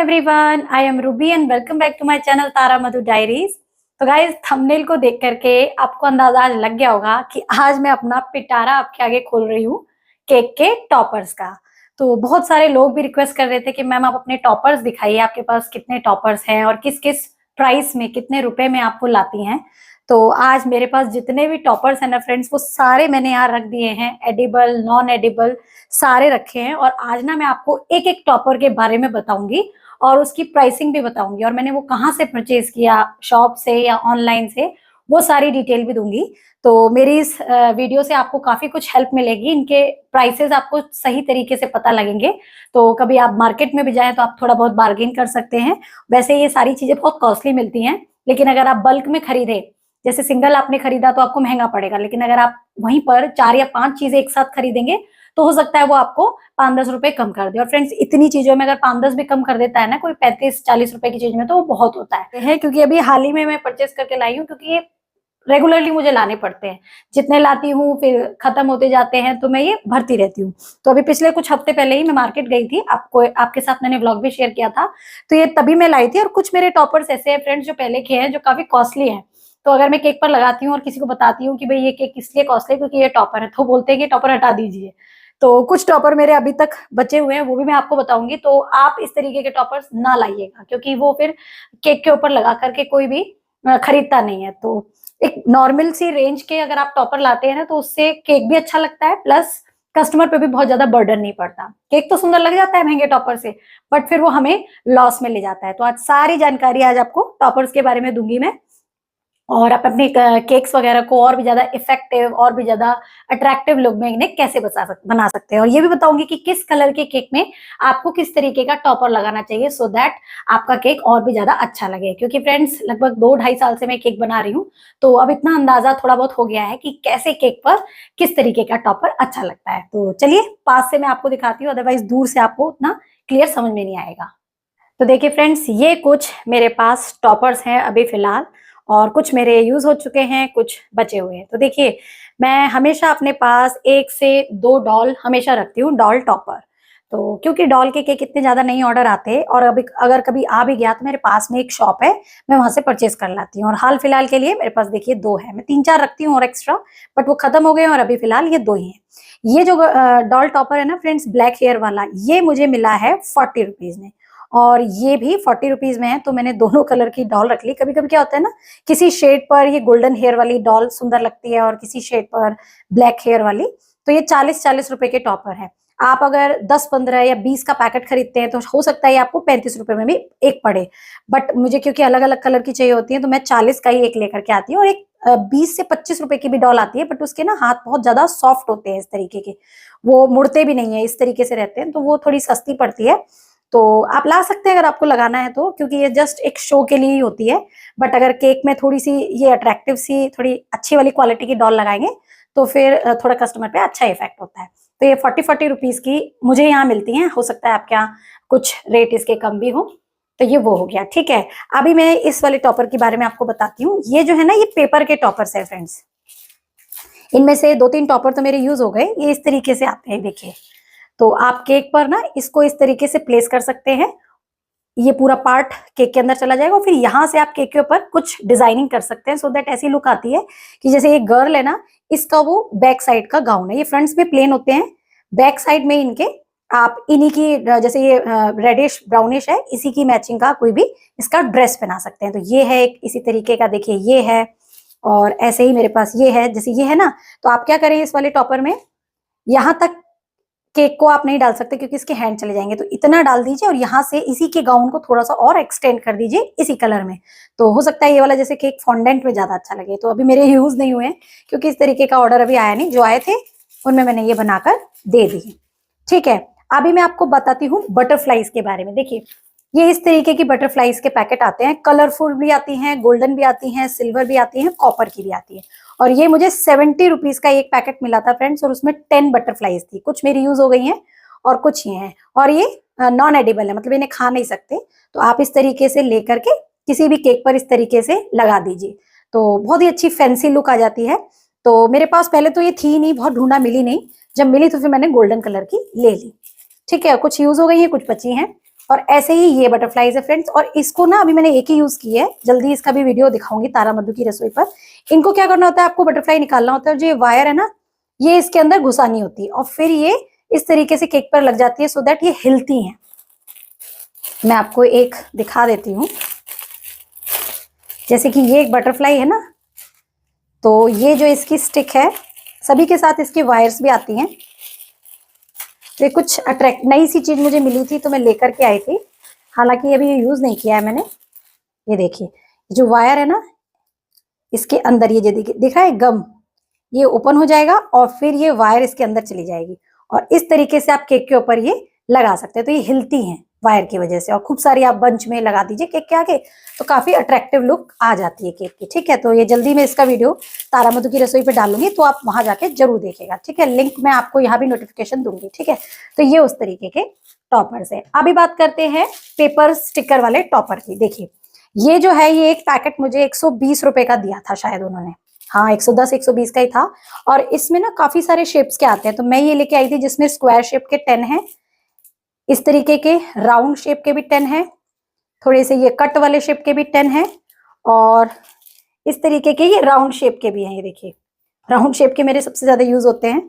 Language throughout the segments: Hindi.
Everyone, I am Ruby and welcome back to my channel Tara Madhu diaries. तो गाइज, थंबनेल को देख करके आपको अंदाजा आज लग गया होगा कि आज मैं अपना पिटारा आपके आगे खोल रही हूँ केक के टॉपर्स का। तो बहुत सारे लोग भी रिक्वेस्ट कर रहे थे कि मैम आप अपने टॉपर्स दिखाइए, आपके पास कितने टॉपर्स हैं और किस किस प्राइस में, कितने रुपए में आप वो लाती हैं। तो आज मेरे पास जितने भी टॉपर्स हैं ना फ्रेंड्स, वो सारे मैंने यहाँ रख दिए हैं, एडिबल नॉन एडिबल सारे रखे हैं। और आज ना मैं आपको एक एक टॉपर के बारे में बताऊंगी और उसकी प्राइसिंग भी बताऊंगी, और मैंने वो कहाँ से परचेज किया, शॉप से या ऑनलाइन से, वो सारी डिटेल भी दूंगी। तो मेरी इस वीडियो से आपको काफी कुछ हेल्प मिलेगी, इनके प्राइसेस आपको सही तरीके से पता लगेंगे। तो कभी आप मार्केट में भी जाएं तो आप थोड़ा बहुत बार्गेन कर सकते हैं। वैसे ये सारी चीजें बहुत कॉस्टली मिलती हैं, लेकिन अगर आप बल्क में खरीदे, जैसे सिंगल आपने खरीदा तो आपको महंगा पड़ेगा, लेकिन अगर आप वहीं पर 4 या 5 चीजें एक साथ खरीदेंगे तो हो सकता है वो आपको 5-10 रुपए कम कर दे। और फ्रेंड्स, इतनी चीजों में अगर 5-10 भी कम कर देता है ना कोई 35-40 रुपए की चीज में, तो वो बहुत होता है। क्योंकि अभी हाल ही में मैं परचेस करके लाई हूँ, क्योंकि ये रेगुलरली मुझे लाने पड़ते हैं। जितने लाती हूँ फिर खत्म होते जाते हैं, तो मैं ये भरती रहती हूँ। तो अभी पिछले कुछ हफ्ते पहले ही मैं मार्केट गई थी, आपके साथ मैंने व्लॉग भी शेयर किया था। तो ये तभी मैं लाई थी। और कुछ मेरे टॉपर्स ऐसे हैं फ्रेंड्स जो पहले के हैं, जो काफी कॉस्टली हैं। तो अगर मैं केक पर लगाती हूँ और किसी को बताती हूँ कि भाई ये केक इसलिए कॉस्टली क्योंकि ये टॉपर है, तो बोलते हैं कि टॉपर हटा दीजिए। तो कुछ टॉपर मेरे अभी तक बचे हुए हैं, वो भी मैं आपको बताऊंगी। तो आप इस तरीके के टॉपर्स ना लाइएगा, क्योंकि वो फिर केक के ऊपर लगा करके कोई भी खरीदता नहीं है। तो एक नॉर्मल सी रेंज के अगर आप टॉपर लाते हैं ना, तो उससे केक भी अच्छा लगता है, प्लस कस्टमर पे भी बहुत ज्यादा बर्डन नहीं पड़ता। केक तो सुंदर लग जाता है महंगे टॉपर से, बट फिर वो हमें लॉस में ले जाता है। तो आज सारी जानकारी आज आपको टॉपर्स के बारे में दूंगी मैं, और आप अपने केक्स वगैरह को और भी ज्यादा इफेक्टिव और भी ज्यादा अट्रैक्टिव लुक में इन्हें कैसे बना सकते हैं। और ये भी बताऊंगी कि किस कलर के केक में आपको किस तरीके का टॉपर लगाना चाहिए, सो दैट आपका केक और भी ज्यादा अच्छा लगे। क्योंकि फ्रेंड्स, लगभग 2-2.5 साल से मैं केक बना रही हूँ, तो अब इतना अंदाजा थोड़ा बहुत हो गया है कि कैसे केक पर किस तरीके का टॉपर अच्छा लगता है। तो चलिए पास से मैं आपको दिखाती हूँ, अदरवाइज दूर से आपको उतना क्लियर समझ में नहीं आएगा। तो देखिए फ्रेंड्स, ये कुछ मेरे पास टॉपर्स हैं अभी फिलहाल, और कुछ मेरे यूज हो चुके हैं, कुछ बचे हुए हैं। तो देखिए, मैं हमेशा अपने पास 1 से 2 डॉल हमेशा रखती हूँ, डॉल टॉपर। तो क्योंकि डॉल के केक इतने ज्यादा नहीं ऑर्डर आते, और अभी अगर कभी आ भी गया तो मेरे पास में एक शॉप है, मैं वहां से परचेज कर लाती हूँ। और हाल फिलहाल के लिए मेरे पास देखिए 2 है, मैं 3-4 रखती हूँ और एक्स्ट्रा, बट वो खत्म हो गए और अभी फिलहाल ये 2 ही है। ये जो डॉल टॉपर है ना फ्रेंड्स, ब्लैक हेयर वाला, ये मुझे मिला है 40 रुपीज में, और ये भी 40 रुपीज में है। तो मैंने दोनों कलर की डॉल रख ली। कभी कभी क्या होता है ना, किसी शेड पर ये गोल्डन हेयर वाली डॉल सुंदर लगती है और किसी शेड पर ब्लैक हेयर वाली। तो ये 40-40 रुपए के टॉपर है। आप अगर 10-15 या 20 का पैकेट खरीदते हैं तो हो सकता है आपको 35 रुपए में भी एक पड़े, बट मुझे क्योंकि अलग अलग कलर की चाहिए होती है, तो मैं 40 का ही एक लेकर के आती हूँ। और एक 20 से 25 रुपए की भी डॉल आती है, बट उसके ना हाथ बहुत ज्यादा सॉफ्ट होते हैं, इस तरीके के, वो मुड़ते भी नहीं है, इस तरीके से रहते हैं, तो वो थोड़ी सस्ती पड़ती है। तो आप ला सकते हैं अगर आपको लगाना है तो, क्योंकि ये जस्ट एक शो के लिए ही होती है। बट अगर केक में थोड़ी सी ये अट्रैक्टिव सी, थोड़ी अच्छी वाली क्वालिटी की डॉल लगाएंगे तो फिर थोड़ा कस्टमर पे अच्छा इफेक्ट होता है। तो ये 40-40 रुपीज की मुझे यहाँ मिलती हैं। हो सकता है आपके यहाँ कुछ रेट इसके कम भी हो। तो ये वो हो गया, ठीक है। अभी मैं इस वाले टॉपर के बारे में आपको बताती हूँ। ये जो है ना, ये पेपर के टॉपर्स है फ्रेंड्स। इनमें से 2-3 टॉपर तो मेरे यूज हो गए। ये इस तरीके से आते हैं, देखिए। तो आप केक पर ना इसको इस तरीके से प्लेस कर सकते हैं, ये पूरा पार्ट केक के अंदर चला जाएगा, और फिर यहाँ से आप केक के ऊपर कुछ डिजाइनिंग कर सकते हैं, सो दैट ऐसी लुक आती है कि जैसे ये गर्ल है ना, इसका वो बैक साइड का गाउन है। ये फ्रंट्स में प्लेन होते हैं, बैक साइड में इनके आप इन्हीं की, जैसे ये रेडिश ब्राउनिश है, इसी की मैचिंग का कोई भी इसका ड्रेस पहना सकते हैं। तो ये है एक इसी तरीके का, देखिए ये है, और ऐसे ही मेरे पास ये है, जैसे ये है ना। तो आप क्या करें, इस वाले टॉपर में यहाँ तक केक को आप नहीं डाल सकते क्योंकि इसके हैंड चले जाएंगे, तो इतना डाल दीजिए, और यहाँ से इसी के गाउन को थोड़ा सा और एक्सटेंड कर दीजिए इसी कलर में। तो हो सकता है ये वाला जैसे केक फॉन्डेंट में ज्यादा अच्छा लगे। तो अभी मेरे यूज नहीं हुए क्योंकि इस तरीके का ऑर्डर अभी आया नहीं, जो आए थे उनमें मैंने ये बनाकर दे दी, ठीक है। अभी मैं आपको बताती हूँ बटरफ्लाईज के बारे में। देखिए, ये इस तरीके की बटरफ्लाईज के पैकेट आते हैं, कलरफुल भी आती हैं, गोल्डन भी आती हैं, सिल्वर भी आती हैं, कॉपर की भी आती है। और ये मुझे 70 रुपीज का एक पैकेट मिला था फ्रेंड्स, और उसमें 10 बटरफ्लाईज थी। कुछ मेरी यूज हो गई हैं और कुछ ये हैं, और ये नॉन एडिबल है, मतलब इन्हें खा नहीं सकते। तो आप इस तरीके से लेकर के किसी भी केक पर इस तरीके से लगा दीजिए, तो बहुत ही अच्छी फैंसी लुक आ जाती है। तो मेरे पास पहले तो ये थी नहीं, बहुत ढूंढा, मिली नहीं। जब मिली तो फिर मैंने गोल्डन कलर की ले ली, ठीक है। कुछ यूज हो गई है, कुछ बची हैं। और ऐसे ही ये बटरफ्लाईज है फ्रेंड्स। और इसको ना अभी मैंने एक ही यूज की है, जल्दी इसका भी वीडियो दिखाऊंगी तारा मधु की रसोई पर। इनको क्या करना होता है, आपको बटरफ्लाई निकालना होता है, जो ये वायर है ना ये इसके अंदर घुसानी होती है और फिर ये इस तरीके से केक पर लग जाती है, सो दैट ये हिलती हैं। मैं आपको एक दिखा देती हूँ, जैसे कि ये एक बटरफ्लाई है ना, तो ये जो इसकी स्टिक है, सभी के साथ इसकी वायर्स भी आती हैं। तो ये कुछ अट्रैक्ट नई सी चीज मुझे मिली थी तो मैं लेकर के आई थी, हालांकि अभी ये यूज नहीं किया है मैंने। ये देखिए जो वायर है ना इसके अंदर, ये जो दिख रहा है गम, ये ओपन हो जाएगा और फिर ये वायर इसके अंदर चली जाएगी और इस तरीके से आप केक के ऊपर ये लगा सकते हैं। तो ये हिलती हैं वायर की वजह से, और खूब सारी आप बंच में लगा दीजिए केक के आगे, तो काफी अट्रैक्टिव लुक आ जाती है केक की। ठीक है, तो ये जल्दी मैं इसका वीडियो तारा मधु की रसोई पे डालूंगी, तो आप वहां जाके जरूर देखिएगा। ठीक है, लिंक मैं आपको यहाँ भी नोटिफिकेशन दूंगी। ठीक है, तो ये उस तरीके के टॉपर्स है। अभी बात करते हैं पेपर स्टिकर वाले टॉपर की। देखिए ये जो है, ये एक पैकेट मुझे 120 रुपए का दिया था शायद उन्होंने, हाँ 110 120 का ही था। और इसमें ना काफी सारे शेप्स के आते हैं, तो मैं ये लेके आई थी जिसमें स्क्वायर शेप के 10 हैं, इस तरीके के राउंड शेप के भी 10 हैं, थोड़े से ये कट वाले शेप के भी 10 हैं, और इस तरीके के ये राउंड शेप के भी हैं। ये देखिए राउंड शेप के मेरे सबसे ज्यादा यूज होते हैं।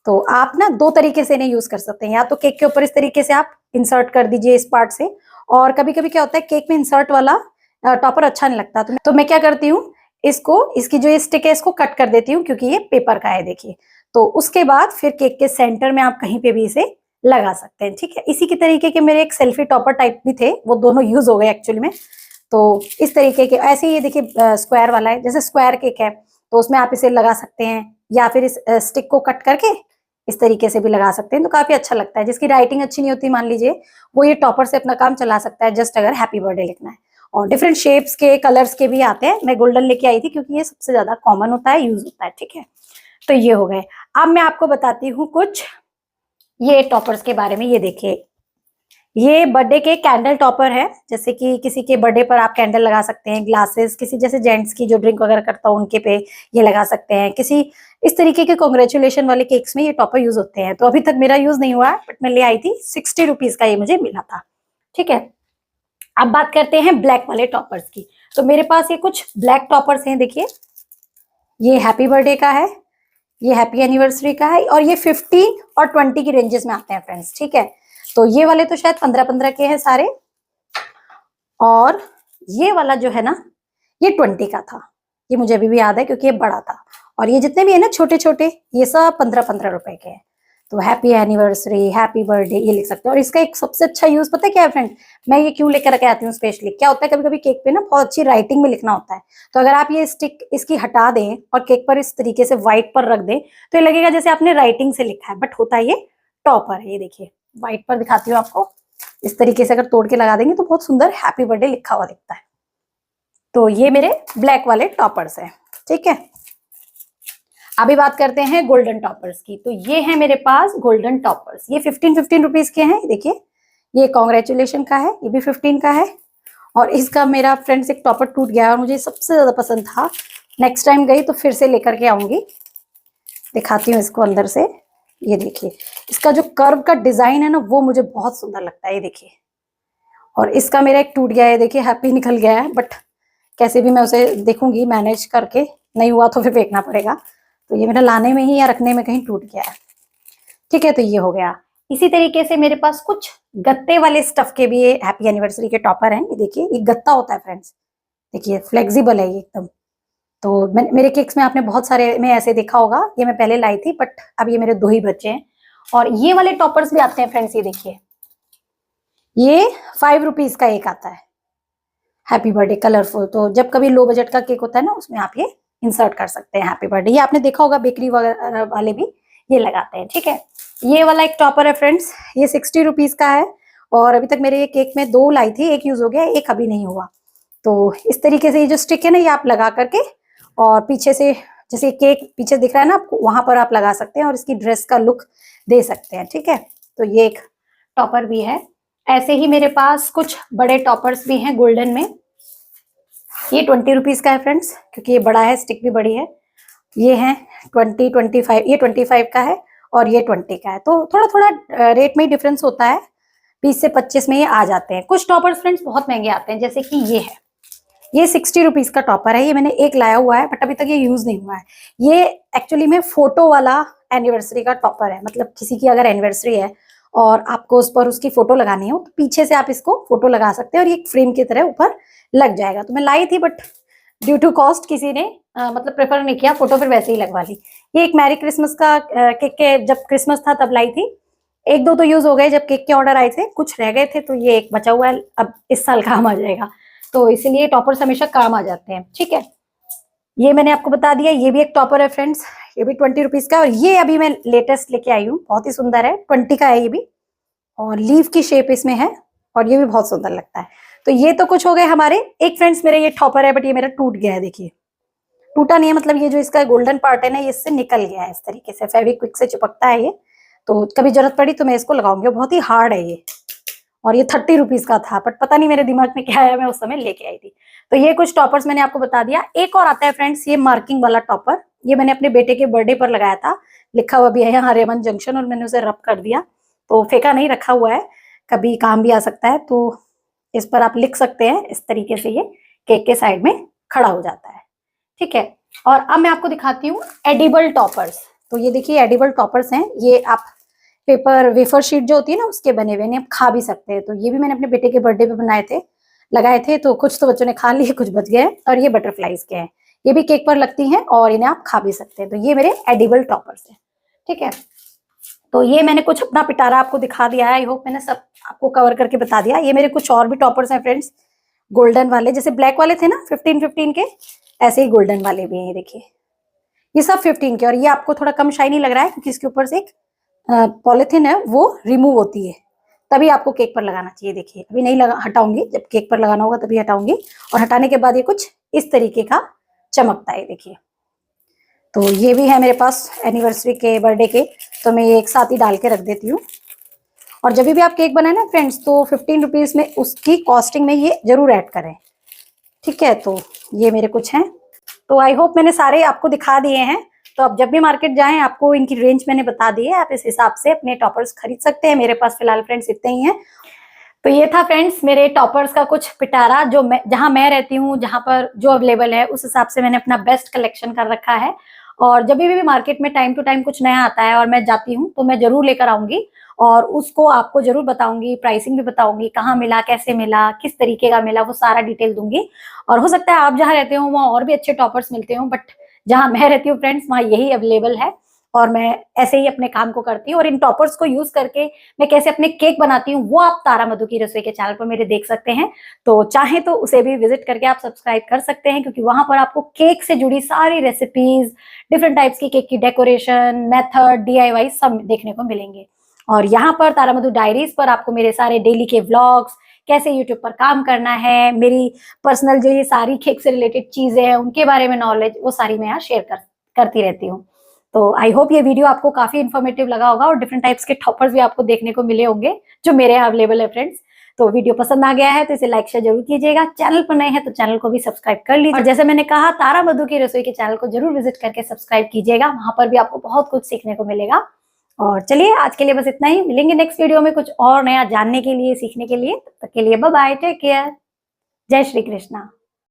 तो आप ना दो तरीके से इन्हें यूज कर सकते हैं, या तो केक के ऊपर इस तरीके से आप इंसर्ट कर दीजिए इस पार्ट से, और कभी कभी क्या होता है केक में इंसर्ट वाला टॉपर अच्छा नहीं लगता, तो मैं क्या करती हूँ, इसको इसकी जो ये स्टिक है इसको कट कर देती हूँ, क्योंकि ये पेपर का है। देखिए, तो उसके बाद फिर केक के सेंटर में आप कहीं पे भी इसे लगा सकते हैं। ठीक है, इसी की तरीके के मेरे एक सेल्फी टॉपर टाइप भी थे, वो दोनों यूज हो गए एक्चुअली में। तो इस तरीके के ऐसे ही ये देखिए स्क्वायर वाला है, जैसे स्क्वायर केक है तो उसमें आप इसे लगा सकते हैं, या फिर इस स्टिक को कट करके इस तरीके से भी लगा सकते हैं, तो काफी अच्छा लगता है। जिसकी राइटिंग अच्छी नहीं होती मान लीजिए, वो ये टॉपर से अपना काम चला सकता है, जस्ट अगर हैप्पी बर्थडे लिखना है। और डिफरेंट शेप्स के कलर्स के भी आते हैं, मैं गोल्डन लेके आई थी क्योंकि ये सबसे ज्यादा कॉमन होता है, यूज होता है। ठीक है, तो ये हो गए। अब मैं आपको बताती हूँ कुछ ये टॉपर्स के बारे में। ये देखिए ये बर्थडे के कैंडल टॉपर है, जैसे कि किसी के बर्थडे पर आप कैंडल लगा सकते हैं, ग्लासेस, किसी जैसे जेंट्स की जो ड्रिंक वगैरह करता हो उनके पे ये लगा सकते हैं, किसी इस तरीके के कॉन्ग्रेचुलेशन वाले केक्स में ये टॉपर यूज होते हैं। तो अभी तक मेरा यूज नहीं हुआ, बट मैं ले आई थी, 60 रुपीज का ये मुझे मिला था। ठीक है, अब बात करते हैं ब्लैक वाले टॉपर्स की। तो मेरे पास ये कुछ ब्लैक टॉपर्स हैं। देखिए ये हैप्पी बर्थडे का है, ये हैप्पी एनिवर्सरी का है, और ये 15 और 20 की रेंजेस में आते हैं फ्रेंड्स। ठीक है, तो ये वाले तो शायद 15-15 के हैं सारे, और ये वाला जो है ना ये 20 का था, ये मुझे अभी भी याद है क्योंकि ये बड़ा था। और ये जितने भी है ना छोटे छोटे, ये सब 15-15 रुपए के हैं। तो हैप्पी एनिवर्सरी, हैप्पी बर्थडे ये लिख सकते हैं। और इसका एक सबसे अच्छा यूज पता है क्या है फ्रेंड, मैं ये क्यों लेकर के आती हूँ स्पेशली, क्या होता है कभी कभी केक पे ना बहुत अच्छी राइटिंग में लिखना होता है, तो अगर आप ये स्टिक इसकी हटा दें और केक पर इस तरीके से व्हाइट पर रख दें, तो ये लगेगा जैसे आपने राइटिंग से लिखा है, बट होता है ये टॉपर है। ये देखिए व्हाइट पर दिखाती हूँ आपको, इस तरीके से अगर तोड़ के लगा देंगे तो बहुत सुंदर हैप्पी बर्थडे लिखा हुआ दिखता है। तो ये मेरे ब्लैक वाले टॉपर्स हैं। ठीक है, अभी बात करते हैं गोल्डन टॉपर्स की। तो ये है मेरे पास गोल्डन टॉपर्स, ये 15-15 रुपीज के हैं। देखिए ये कॉन्ग्रेचुलेशन का है, ये भी 15 का है। और इसका मेरा फ्रेंड्स एक टॉपर टूट गया और मुझे सबसे ज्यादा पसंद था, नेक्स्ट टाइम गई तो फिर से लेकर के आऊंगी। दिखाती हूँ इसको अंदर से, ये देखिए इसका जो कर्व का डिजाइन है ना वो मुझे बहुत सुंदर लगता है। ये देखिए, और इसका मेरा एक टूट गया है, देखिए हैप्पी निकल गया है, बट कैसे भी मैं उसे देखूंगी मैनेज करके, नहीं हुआ तो फिर फेंकना पड़ेगा। तो ये मेरा लाने में ही या रखने में कहीं टूट गया है। ठीक है, तो ये हो गया। इसी तरीके से मेरे पास कुछ गत्ते वाले स्टफ के भी हैप्पी एनिवर्सरी के टॉपर हैं। ये देखिए ये गत्ता होता है फ्रेंड्स, देखिए फ्लेक्सिबल है ये एकदम। तो मेरे केक्स में आपने बहुत सारे में ऐसे देखा होगा, ये मैं पहले लाई थी बट अब ये मेरे 2 ही बचे हैं। और ये वाले टॉपर्स भी आते हैं फ्रेंड्स, ये देखिए ये 5 रुपीज का एक आता है, हैप्पी बर्थडे कलरफुल। तो जब कभी लो बजट का केक होता है ना उसमें आप ये इंसर्ट कर सकते हैं हैप्पी बर्थडे। ये आपने देखा होगा बेकरी वगैरह वाले भी ये लगाते हैं। ठीक है, ये वाला एक टॉपर है फ्रेंड्स, ये 60 रुपीज का है। और अभी तक मेरे ये केक में 2 लाई थी, एक यूज हो गया, एक अभी नहीं हुआ। तो इस तरीके से ये जो स्टिक है ना ये आप लगा करके, और पीछे से जैसे केक पीछे दिख रहा है ना आपको, वहां पर आप लगा सकते हैं और इसकी ड्रेस का लुक दे सकते हैं। ठीक है, तो ये एक टॉपर भी है। ऐसे ही मेरे पास कुछ बड़े टॉपर्स भी हैं गोल्डन में, ये 20 रुपीज का है फ्रेंड्स, क्योंकि ये बड़ा है, स्टिक भी बड़ी है। ये है 20-25, ये 25 का है और ये 20 का है। तो थोड़ा थोड़ा रेट में ही डिफरेंस होता है, 20 से 25 में ये आ जाते हैं। कुछ टॉपर्स फ्रेंड्स बहुत महंगे आते हैं, जैसे कि ये है, ये 60 रुपीज का टॉपर है। ये मैंने एक लाया हुआ है बट अभी तक ये यूज नहीं हुआ है। ये एक्चुअली में फोटो वाला एनिवर्सरी का टॉपर है, मतलब किसी की अगर एनिवर्सरी है और आपको उस पर उसकी फोटो लगानी हो तो पीछे से आप इसको फोटो लगा सकते हैं और ये एक फ्रेम की तरह ऊपर लग जाएगा। तो मैं लाई थी बट ड्यू टू कॉस्ट किसी ने मतलब प्रेफर नहीं किया, फोटो फिर वैसे ही लगवा ली। ये एक मैरी क्रिसमस का केक के, जब क्रिसमस था तब लाई थी। एक दो तो यूज हो गए जब केक के ऑर्डर आए थे, कुछ रह गए थे, तो ये एक बचा हुआ है, अब इस साल काम आ जाएगा। तो इसीलिए टॉपर्स हमेशा काम आ जाते हैं। ठीक है, ये मैंने आपको बता दिया। ये भी एक टॉपर है फ्रेंड्स, ये भी 20 रुपीज का, और ये अभी मैं लेटेस्ट लेके आई हूँ, बहुत ही सुंदर है, 20 का है ये भी, और लीव की शेप इसमें है और ये भी बहुत सुंदर लगता है। तो ये तो कुछ हो गए हमारे। एक फ्रेंड्स मेरे ये टॉपर है बट ये मेरा टूट गया है, देखिए टूटा नहीं है, मतलब ये जो इसका गोल्डन पार्ट है ना, ये इससे निकल गया है इस तरीके से, फेविक्विक से चिपकता है ये। तो कभी जरूरत पड़ी तो मैं इसको लगाऊंगी, बहुत ही हार्ड है ये, और ये 30 रुपीज का था, बट पता नहीं मेरे दिमाग में क्या आया, मैं उस समय लेके आई थी। तो ये कुछ टॉपर्स मैंने आपको बता दिया। एक और आता है फ्रेंड्स, ये मार्किंग वाला टॉपर, ये मैंने अपने बेटे के बर्थडे पर लगाया था, लिखा हुआ भी है यहाँ रेमन जंक्शन, और मैंने उसे रब कर दिया, तो फेंका नहीं, रखा हुआ है, कभी काम भी आ सकता है। तो इस पर आप लिख सकते हैं, इस तरीके से ये केक के साइड में खड़ा हो जाता है। ठीक है, और अब मैं आपको दिखाती हूँ एडिबल टॉपर्स। तो ये देखिए एडिबल टॉपर्स हैं, ये आप पेपर वेफर शीट जो होती है ना उसके बने हुए, आप खा भी सकते हैं। तो ये भी मैंने अपने बेटे के बर्थडे पे बनाए थे, लगाए थे, तो कुछ तो बच्चों ने खा लिए, कुछ बच गए। और ये बटरफ्लाईज के हैं, ये भी केक पर लगती हैं और इन्हें आप खा भी सकते हैं। तो ये मेरे एडिबल टॉपर्स हैं। ठीक है, तो ये मैंने कुछ अपना पिटारा आपको दिखा दिया है, आई होप मैंने सब आपको कवर करके बता दिया। ये मेरे कुछ और भी टॉपर्स हैं फ्रेंड्स, गोल्डन वाले, जैसे ब्लैक वाले थे ना 15 के, ऐसे ही गोल्डन वाले भी हैं। ये देखिए ये सब 15 के, और ये आपको थोड़ा कम शाइनी लग रहा है क्योंकि इसके ऊपर से एक पॉलिथीन है वो रिमूव होती है, तभी आपको केक पर लगाना चाहिए। देखिए अभी नहीं लगा, हटाऊंगी, जब केक पर लगाना होगा तभी हटाऊंगी, और हटाने के बाद ये कुछ इस तरीके का चमकता है। देखिए, तो ये भी है मेरे पास एनिवर्सरी के, बर्थडे के, तो मैं ये एक साथ ही डाल के रख देती हूँ। और जब भी आप केक बनाए ना फ्रेंड्स, तो 15 रुपीज में उसकी कॉस्टिंग में ये जरूर ऐड करें। ठीक है, तो ये मेरे कुछ हैं, तो आई होप मैंने सारे आपको दिखा दिए हैं। तो आप जब भी मार्केट जाएं, आपको इनकी रेंज मैंने बता दी है, आप इस हिसाब से अपने टॉपर्स खरीद सकते हैं। मेरे पास फिलहाल फ्रेंड्स इतने ही हैं। तो ये था फ्रेंड्स मेरे टॉपर्स का कुछ पिटारा, जो मैं जहां मैं रहती हूँ, जहां पर जो अवेलेबल है, उस हिसाब से मैंने अपना बेस्ट कलेक्शन कर रखा है। और जब भी मार्केट में टाइम टू टाइम कुछ नया आता है और मैं जाती हूँ, तो मैं जरूर लेकर आऊंगी और उसको आपको जरूर बताऊंगी, प्राइसिंग भी बताऊंगी, कहाँ मिला, कैसे मिला, किस तरीके का मिला, वो सारा डिटेल दूंगी। और हो सकता है आप जहाँ रहते हो वहाँ और भी अच्छे टॉपर्स मिलते हो, बट जहां मैं रहती हूँ फ्रेंड्स, वहां यही अवेलेबल है, और मैं ऐसे ही अपने काम को करती हूँ। और इन टॉपर्स को यूज करके मैं कैसे अपने केक बनाती हूँ, वो आप तारा मधु की रसोई के चैनल पर मेरे देख सकते हैं। तो चाहे तो उसे भी विजिट करके आप सब्सक्राइब कर सकते हैं, क्योंकि वहां पर आपको केक से जुड़ी सारी रेसिपीज, डिफरेंट टाइप्स की केक की डेकोरेशन, मेथड, DIY सब देखने को मिलेंगे। और यहाँ पर तारा मधु डायरीज पर आपको मेरे सारे डेली के व्लॉग्स, कैसे यूट्यूब पर काम करना है, मेरी पर्सनल जो ये सारी केक से रिलेटेड चीजें हैं उनके बारे में नॉलेज, वो सारी मैं यहाँ शेयर करती रहती हूँ। तो आई होप ये वीडियो आपको काफी इन्फॉर्मेटिव लगा होगा, और डिफरेंट टाइप्स के टॉपर्स भी आपको देखने को मिले होंगे जो मेरे यहाँ अवेलेबल है फ्रेंड्स। तो वीडियो पसंद आ गया है तो इसे लाइक शेयर जरूर कीजिएगा, चैनल पर नए हैं तो चैनल को भी सब्सक्राइब कर लीजिए, और जैसे मैंने कहा तारा मधु की रसोई के चैनल को जरूर विजिट करके सब्सक्राइब कीजिएगा, वहां पर भी आपको बहुत कुछ सीखने को मिलेगा। और चलिए आज के लिए बस इतना ही, मिलेंगे नेक्स्ट वीडियो में कुछ और नया जानने के लिए, सीखने के लिए। तब तक के लिए बाय बाय, टेक केयर, जय श्री कृष्णा।